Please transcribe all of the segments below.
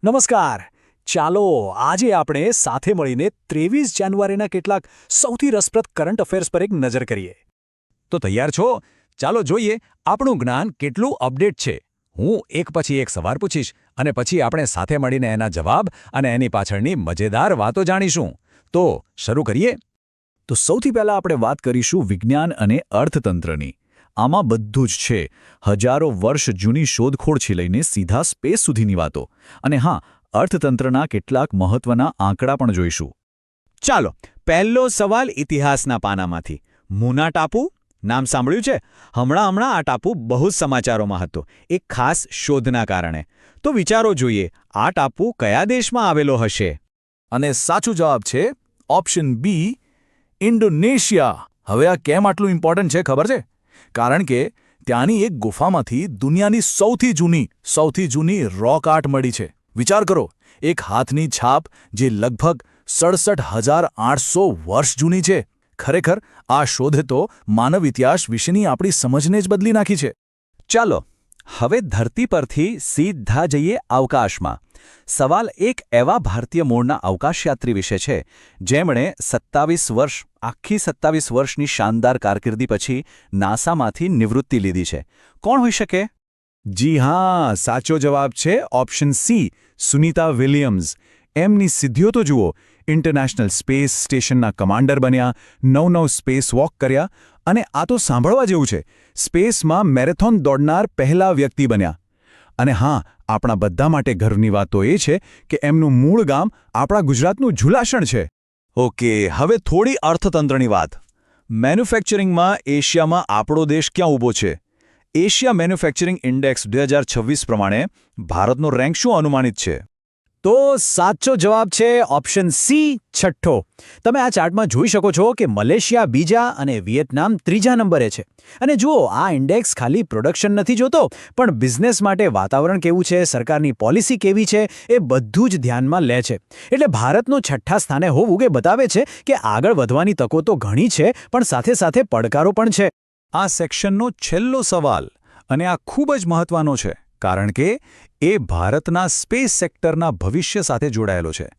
નમસ્કાર. ચાલો આજે આપણે સાથે મળીને 23 જાન્યુઆરીના કેટલાક સૌથી રસપ્રદ કરંટ અફેર્સ પર એક નજર કરીએ. તો તૈયાર છો? ચાલો જોઈએ આપણું જ્ઞાન કેટલું અપડેટ છે. હું એક પછી એક સવાલ પૂછીશ અને પછી આપણે સાથે મળીને એના જવાબ અને એની પાછળની મજેદાર વાતો જાણીશું. તો શરૂ કરીએ. તો સૌથી પહેલા આપણે વાત કરીશું વિજ્ઞાન અને અર્થતંત્રની. આમાં બધું જ છે. હજારો વર્ષ જૂની શોધખોળથી લઈને સીધા સ્પેસ સુધીની વાતો. અને હા, અર્થતંત્રના કેટલાક મહત્વના આંકડા પણ જોઈશું. ચાલો પહેલો સવાલ ઇતિહાસના પાનામાંથી. મુના ટાપુ નામ સાંભળ્યું છે? હમણાં આ ટાપુ બહુ જ સમાચારોમાં હતો, એક ખાસ શોધના કારણે. તો વિચારો જોઈએ, આ ટાપુ કયા દેશમાં આવેલો હશે? અને સાચો જવાબ છે ઓપ્શન બી, ઇન્ડોનેશિયા. હવે આ કેમ આટલું ઇમ્પોર્ટન્ટ છે ખબર છે? કારણ કે ત્યાંની એક ગુફામાંથી દુનિયાની સૌથી જૂની રોક આર્ટ મળી છે. વિચાર કરો, એક હાથની છાપ જે લગભગ 67,800 વર્ષ જૂની છે. ખરેખર આ શોધે તો માનવ ઇતિહાસ વિશેની આપણી સમજને જ બદલી નાખી છે. ચાલો હવે ધરતી પરથી સીધા જઈએ અવકાશમાં. સવાલ એક એવા ભારતીય મૂળના અવકાશયાત્રી વિશે છે જેમણે 27 વર્ષની શાનદાર કારકિર્દી પછી નાસામાંથી નિવૃત્તિ લીધી છે. કોણ હોઈ શકે? જી હા, સાચો જવાબ છે ઓપ્શન સી, સુનીતા વિલિયમ્સ. એમની સિદ્ધિઓ તો જુઓ. ઇન્ટરનેશનલ સ્પેસ સ્ટેશનના કમાન્ડર બન્યા, નવ સ્પેસ વોક કર્યા અને આ તો સાંભળવા જેવું છે, સ્પેસમાં મેરેથોન દોડનાર પહેલા વ્યક્તિ બન્યા. અને હા, આપણા બધા માટે ગર્વની વાત તો એ છે કે એમનું મૂળ ગામ આપણા ગુજરાતનું ઝુલાસણ છે. ઓકે, હવે થોડી અર્થતંત્રની વાત. મેન્યુફેક્ચરિંગમાં એશિયામાં આપણો દેશ ક્યાં ઊભો છે? એશિયા મેન્યુફેક્ચરિંગ ઇન્ડેક્સ 2026 પ્રમાણે ભારતનો રેન્ક શું અનુમાનિત છે? તો સાચો જવાબ છે ઓપ્શન સી, છઠ્ઠો. તમે આ ચાર્ટમાં જોઈ શકો છો કે મલેશિયા બીજા અને વિયેતનામ ત્રીજા નંબરે છે. અને જુઓ, આ ઇન્ડેક્સ ખાલી પ્રોડક્શન નથી જોતો, પણ બિઝનેસ માટે વાતાવરણ કેવું છે, સરકારની પોલિસી કેવી છે, એ બધું જ ધ્યાનમાં લે છે. એટલે ભારતનું છઠ્ઠા સ્થાને હોવું એ બતાવે છે કે આગળ વધવાની તકો તો ઘણી છે, પણ સાથે સાથે પડકારો પણ છે. આ સેક્શનનો છેલ્લો સવાલ, અને આ ખૂબ જ મહત્વનો છે કારણ કે એ ભારતના સ્પેસ સેક્ટરના ભવિષ્ય સાથે જોડાયેલો છે.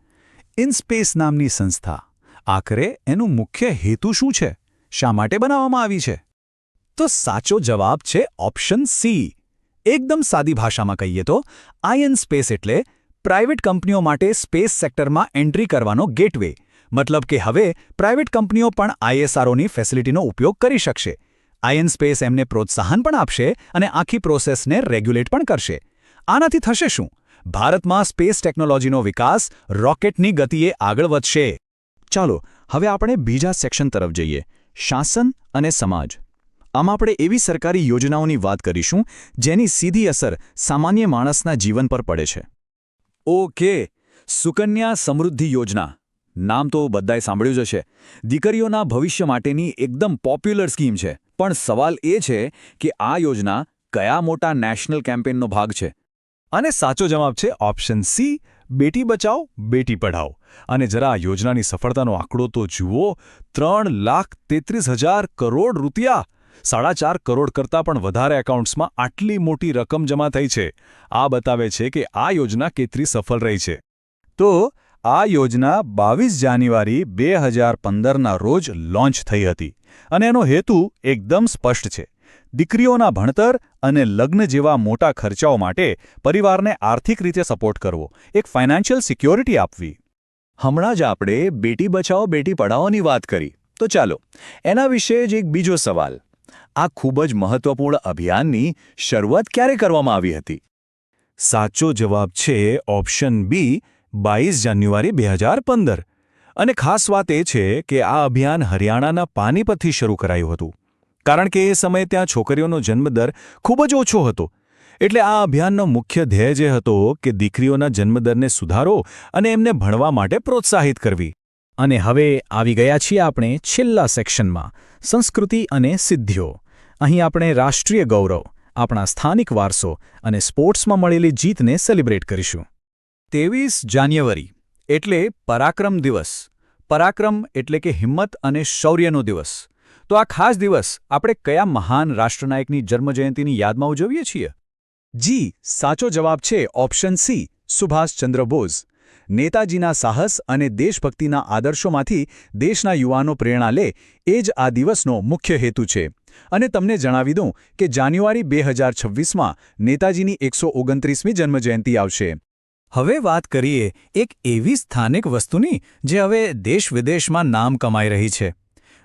ઇનસ્પેસ નામની સંસ્થા, આખરે એનું મુખ્ય હેતુ શું છે? શા માટે બનાવવામાં આવી છે? તો સાચો જવાબ છે ઓપ્શન સી. એકદમ સાદી ભાષામાં કહીએ તો આઈએન સ્પેસ એટલે પ્રાઇવેટ કંપનીઓ માટે સ્પેસ સેક્ટરમાં એન્ટ્રી કરવાનો ગેટવે. મતલબ કે હવે પ્રાઇવેટ કંપનીઓ પણ આઈએસઆરઓની ફેસિલિટીનો ઉપયોગ કરી શકશે. આઈએન સ્પેસ એમને પ્રોત્સાહન પણ આપશે અને આખી પ્રોસેસને રેગ્યુલેટ પણ કરશે. આનાથી થશે શું? ભારતમાં સ્પેસ ટેકનોલોજીનો વિકાસ રોકેટની ગતિએ આગળ વધશે. ચાલો હવે આપણે બીજા સેક્શન તરફ જઈએ, શાસન અને સમાજ. આમાં આપણે એવી સરકારી યોજનાઓની વાત કરીશું જેની સીધી અસર સામાન્ય માણસના જીવન પર પડે છે. ઓકે, સુકન્યા સમૃદ્ધિ યોજના. નામ તો બધાએ સાંભળ્યું જ હશે. દીકરીઓના ભવિષ્ય માટેની એકદમ પોપ્યુલર સ્કીમ છે. પણ સવાલ એ છે કે આ યોજના કયા મોટા નેશનલ કેમ્પેનનો ભાગ છે? અને સાચો જવાબ છે ઓપ્શન સી, બેટી બચાઓ બેટી પઢાઓ. અને જરા આ યોજનાની સફળતાનો આંકડો તો જુઓ, 3,33,000 કરોડ રૂપિયા. 4.5 કરોડ કરતાં પણ વધારે એકાઉન્ટ્સમાં આટલી મોટી રકમ જમા થઈ છે. આ બતાવે છે કે આ યોજના કેટલી સફળ રહી છે. તો આ યોજના 22 જાન્યુઆરી 2015ના રોજ લોન્ચ થઈ હતી અને એનો હેતુ એકદમ સ્પષ્ટ છે. દીકરીઓના ભણતર અને લગ્ન જેવા મોટા ખર્ચાઓ માટે પરિવારને આર્થિક રીતે સપોર્ટ કરવો, એક ફાઇનાન્શિયલ સિક્યોરિટી આપવી. હમણાં જ આપણે બેટી બચાઓ બેટી પઢાઓની વાત કરી, તો ચાલો એના વિશે જ એક બીજો સવાલ. આ ખૂબ જ મહત્વપૂર્ણ અભિયાનની શરૂઆત ક્યારે કરવામાં આવી હતી? સાચો જવાબ છે ઓપ્શન બી, 22 જાન્યુઆરી 2015. અને ખાસ વાત એ છે કે આ અભિયાન હરિયાણાના પાનીપતથી શરૂ કરાયું હતું. કારણ કે એ સમયે ત્યાં છોકરીઓનો જન્મદર ખૂબ જ ઓછો હતો. એટલે આ અભિયાનનો મુખ્ય ધ્યેય જે હતો કે દીકરીઓના જન્મદરને સુધારો અને એમને ભણવા માટે પ્રોત્સાહિત કરવી. અને હવે આવી ગયા છીએ આપણે છેલ્લા સેક્શનમાં, સંસ્કૃતિ અને સિદ્ધિઓ. અહીં આપણે રાષ્ટ્રીય ગૌરવ, આપણા સ્થાનિક વારસો અને સ્પોર્ટ્સમાં મળેલી જીતને સેલિબ્રેટ કરીશું. 23 જાન્યુઆરી એટલે પરાક્રમ દિવસ. પરાક્રમ એટલે કે હિંમત અને શૌર્યનો દિવસ. તો આ ખાસ દિવસ આપણે કયા મહાન રાષ્ટ્રનાયકની જન્મજયંતિની યાદમાં ઉજવીએ છીએ? જી, સાચો જવાબ છે ઓપ્શન સી, સુભાષચંદ્ર બોઝ. નેતાજીના સાહસ અને દેશભક્તિના આદર્શોમાંથી દેશના યુવાનો પ્રેરણા લે એ જ આ દિવસનો મુખ્ય હેતુ છે. અને તમને જણાવી દઉં કે જાન્યુઆરી 2026માં નેતાજીની 129મી જન્મજયંતિ આવશે. હવે વાત કરીએ એક એવી સ્થાનિક વસ્તુની જે હવે દેશ-વિદેશમાં નામ કમાઈ રહી છે.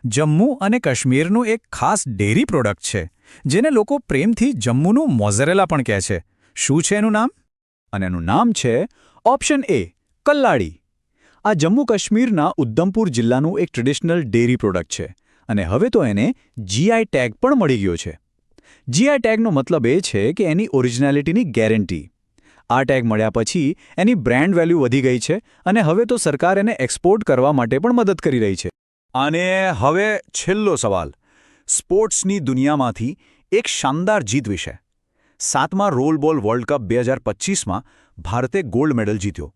જમ્મુ અને કાશ્મીરનું એક ખાસ ડેરી પ્રોડક્ટ છે જેને લોકો પ્રેમથી જમ્મુનું મોઝરેલા પણ કહે છે. શું છે એનું નામ? અને એનું નામ છે ઓપ્શન એ કલ્લાડી. આ જમ્મુ કાશ્મીરના ઉધમપુર જિલ્લાનું એક ટ્રેડિશનલ ડેરી પ્રોડક્ટ છે અને હવે તો એને જીઆઈ ટેગ પણ મળી ગયો છે. જીઆઈ ટેગનો મતલબ એ છે કે એની ઓરિજિનાલિટીની ગેરંટી. આ ટેગ મળ્યા પછી એની બ્રાન્ડ વેલ્યુ વધી ગઈ છે અને હવે તો સરકાર એને એક્સપોર્ટ કરવા માટે પણ મદદ કરી રહી છે. અને હવે છેલ્લો સવાલ, સ્પોર્ટ્સની દુનિયામાંથી એક શાનદાર જીત વિશે. 7મા રોલબોલ વર્લ્ડ કપ 2025માં ભારતે ગોલ્ડ મેડલ જીત્યો.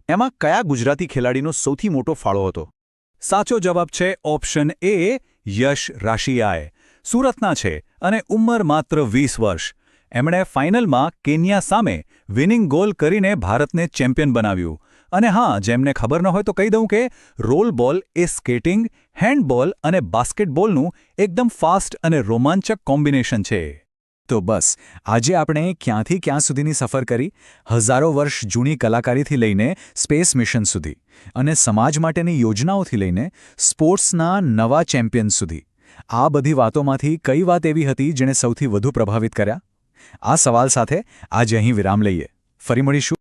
એમાં કયા ગુજરાતી ખેલાડીનો સૌથી મોટો ફાળો હતો? સાચો જવાબ છે ઓપ્શન એ યશ રાશિયાએ. સુરતના છે અને ઉંમર માત્ર 20 વર્ષ. એમણે ફાઇનલમાં કેન્યા સામે વિનિંગ ગોલ કરીને ભારતને ચેમ્પિયન બનાવ્યું. અને હા, જેમને ખબર ન હોય તો કહી દઉં કે રોલબોલ એ સ્કેટિંગ, હેન્ડબોલ અને બાસ્કેટબોલનું એકદમ ફાસ્ટ અને રોમાંચક કોમ્બિનેશન છે. તો બસ, આજે આપણે ક્યાંથી ક્યાં સુધીની સફર કરી, હજારો વર્ષ જૂની કલાકારીથી લઈને સ્પેસ મિશન સુધી અને સમાજ માટેની યોજનાઓથી લઈને સ્પોર્ટ્સના નવા ચેમ્પિયન સુધી. આ બધી વાતોમાંથી કઈ વાત એવી હતી જેણે સૌથી વધુ પ્રભાવિત કર્યા? આ સવાલ સાથે આજે અહીં વિરામ લઈએ. ફરી મળીશું.